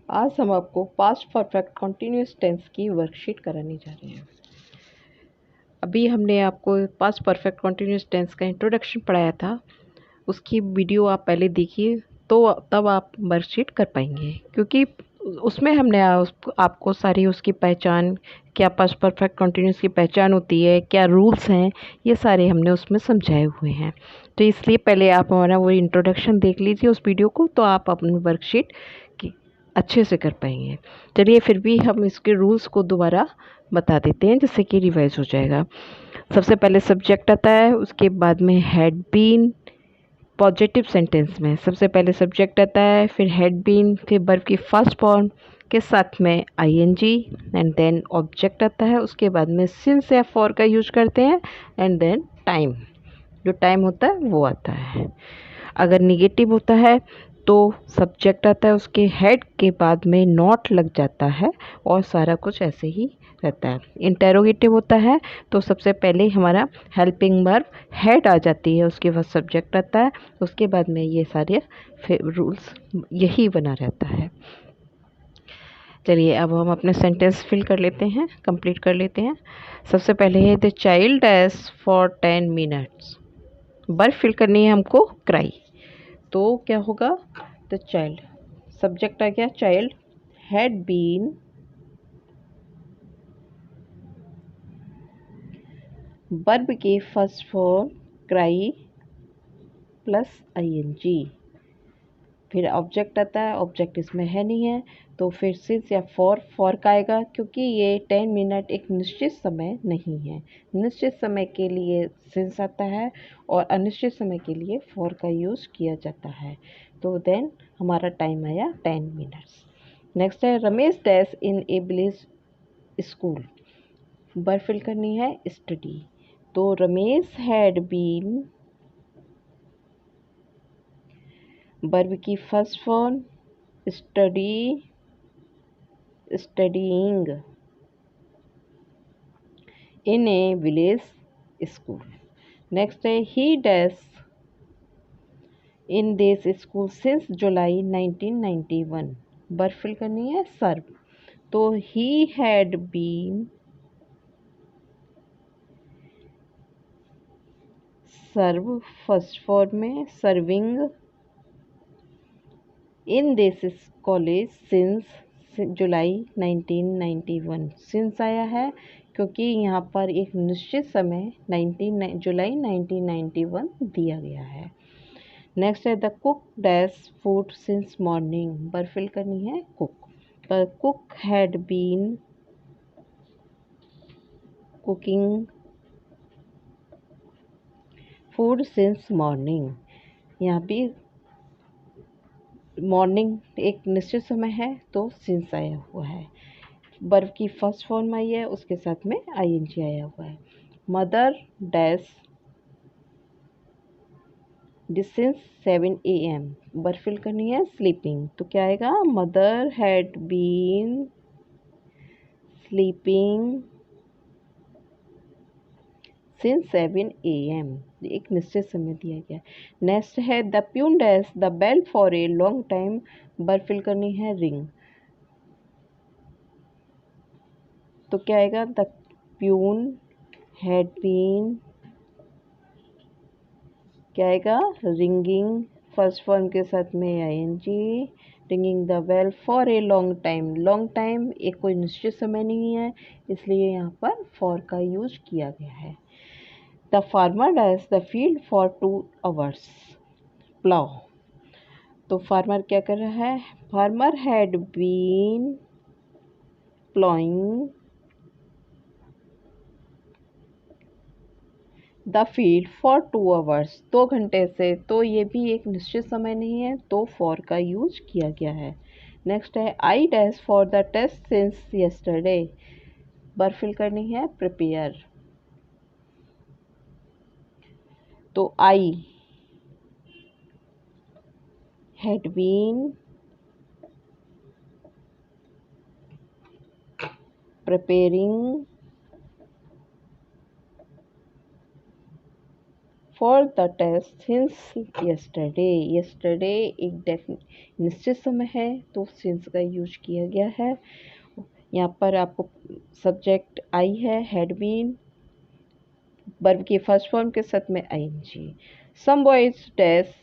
आज हम आपको पास्ट परफेक्ट कंटिन्यूअस टेंस की वर्कशीट कराने जा रहे हैं। अभी हमने आपको पास्ट परफेक्ट कंटिन्यूअस टेंस का इंट्रोडक्शन पढ़ाया था, उसकी वीडियो आप पहले देखिए तो तब आप वर्कशीट कर पाएंगे, क्योंकि उसमें हमने आपको सारी उसकी पहचान, क्या पास्ट परफेक्ट कंटिन्यूअस की पहचान होती है, क्या रूल्स हैं, ये सारे हमने उसमें समझाए हुए हैं। तो इसलिए पहले आप हमारा वो इंट्रोडक्शन देख लीजिए उस वीडियो को, तो आप अपनी वर्कशीट की अच्छे से कर पाएंगे। चलिए फिर भी हम इसके रूल्स को दोबारा बता देते हैं, जिससे कि रिवाइज हो जाएगा। सबसे पहले सब्जेक्ट आता है, उसके बाद में हैड बीन। पॉजिटिव सेंटेंस में सबसे पहले सब्जेक्ट आता है, फिर हैड बीन, फिर वर्ब की फर्स्ट फॉर्म के साथ में आईएनजी एंड देन ऑब्जेक्ट आता है। उसके बाद में सिंस या फॉर का यूज करते हैं एंड देन टाइम, जो टाइम होता है वो आता है। अगर निगेटिव होता है तो सब्जेक्ट आता है, उसके हेड के बाद में नॉट लग जाता है और सारा कुछ ऐसे ही रहता है। इंटेरोगेटिव होता है तो सबसे पहले हमारा हेल्पिंग वर्ब हेड आ जाती है, उसके बाद सब्जेक्ट आता है, उसके बाद में ये सारे रूल्स यही बना रहता है। चलिए अब हम अपने सेंटेंस फिल कर लेते हैं, कंप्लीट कर लेते हैं। सबसे पहले है the child as for 10 minutes. Verb fill करनी है हमको क्राई, तो क्या होगा, द चाइल्ड, सब्जेक्ट आ गया चाइल्ड, हैड बीन, वर्ब की first form cry plus ING, फिर ऑब्जेक्ट आता है, ऑब्जेक्ट इसमें है नहीं है तो फिर सिंस या फॉर का आएगा, क्योंकि ये 10 मिनट एक निश्चित समय नहीं है। निश्चित समय के लिए सिंस आता है और अनिश्चित समय के लिए फॉर का यूज़ किया जाता है। तो देन हमारा टाइम आया 10 मिनट्स। नेक्स्ट है Ramesh dash in a village school. Verb fill करनी है स्टडी, तो रमेश हैड बीन, वर्ब की first form study, studying in a village school. Next है he dash in this school since July 1991। Verb fill करनी है serve, तो he had been serve first form में serving in this college since July 1991। Since आया है क्योंकि यहाँ पर एक निश्चित समय जुलाई 1991 दिया गया है। नेक्स्ट है the cook dash food since morning. Verb fill करनी है cook, the cook had been cooking food since morning. यहाँ भी मॉर्निंग एक निश्चित समय है तो सिंस आया हुआ है। वर्ब की फर्स्ट फॉर्म आई है, उसके साथ में आईएनजी आया हुआ है। Mother dash since 7 AM। Verb fill करनी है स्लीपिंग, तो क्या आएगा, mother had been sleeping since 7 AM। एक निश्चित समय दिया गया। नेक्स्ट है the peon dash the bell for a long time. Verb fill करनी है रिंग, तो क्या आएगा, द प्यून हैड बीन, क्या आएगा, रिंगिंग फर्स्ट फॉर्म के साथ में ING, ringing the bell for a long time. Long time एक कोई निश्चित समय नहीं है, इसलिए यहाँ पर फॉर का यूज किया गया है। The farmer dash the field for 2 hours plough, तो फार्मर क्या कर रहा है, farmer had been ploughing the field for 2 hours, 2 घंटे से, तो ये भी एक निश्चित समय नहीं है तो फॉर का यूज किया गया है। नेक्स्ट है I dash for the test since yesterday. Verb fill करनी है प्रिपेयर, तो I had been preparing for the test since yesterday। yesterday एक निश्चित समय है तो सिंस का यूज किया गया है। यहाँ पर आपको सब्जेक्ट आई है, हैड बीन, वर्ब की फर्स्ट फॉर्म के साथ में ing। Some boys dash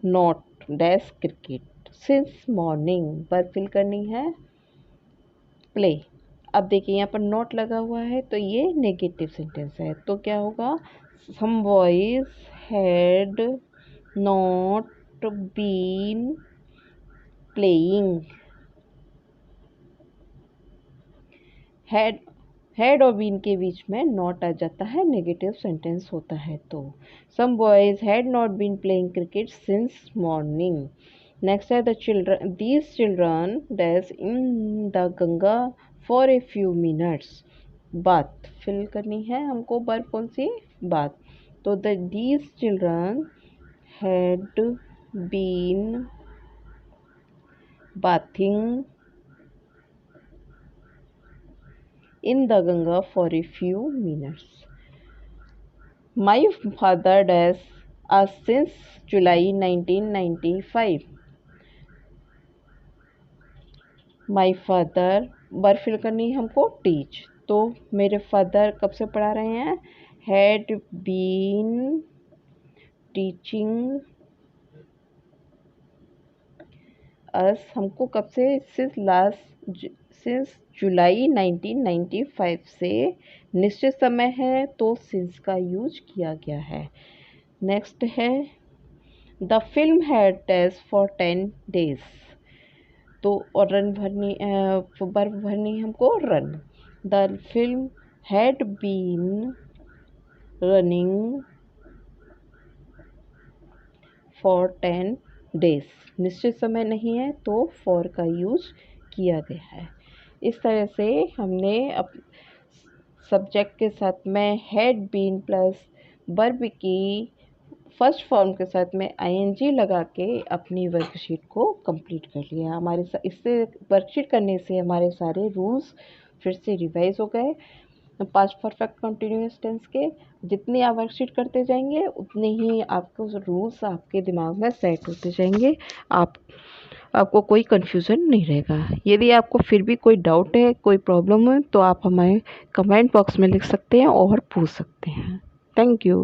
not dash cricket since morning, verb fill करनी है प्ले। अब देखिए यहाँ पर नॉट लगा हुआ है तो ये नेगेटिव सेंटेंस है, तो क्या होगा, some boys had not been playing. Had और बीन के बीच में नॉट आ जाता है, नेगेटिव सेंटेंस होता है। तो some boys had not been playing cricket since morning. Next है these children dash in the Ganga for a few minutes. बात फिल करनी है हमको, वर्ब कौन सी, बात। तो these children had been bathing in the Ganga for a few minutes. My father dash us since July 1995. My father verb fill करनी है हमको टीच, तो मेरे फादर कब से पढ़ा रहे हैं, हैड बीन टीचिंग अस, हमको कब से, सिंस जुलाई 1995 से, निश्चित समय है तो सिंस का यूज किया गया है। नेक्स्ट है the film had test for 10 days। तो और रन भरनी, वर्ब भरनी हमको run. The film had been running for 10 days। निश्चित समय नहीं है तो फॉर का यूज किया गया है। इस तरह से हमने सब्जेक्ट के साथ में हैड बीन प्लस वर्ब की फर्स्ट फॉर्म के साथ में ing लगा के अपनी वर्कशीट को कंप्लीट कर लिया। इससे वर्कशीट करने से हमारे सारे रूल्स फिर से रिवाइज हो गए। पास्ट परफेक्ट कंटिन्यूअस टेंस के जितनी आप वर्कशीट करते जाएंगे उतने ही आपको रूल्स आपके दिमाग में सेट होते जाएंगे, आपको कोई कन्फ्यूज़न नहीं रहेगा। यदि आपको फिर भी कोई डाउट है, कोई प्रॉब्लम है, तो आप हमारे कमेंट बॉक्स में लिख सकते हैं और पूछ सकते हैं। Thank you.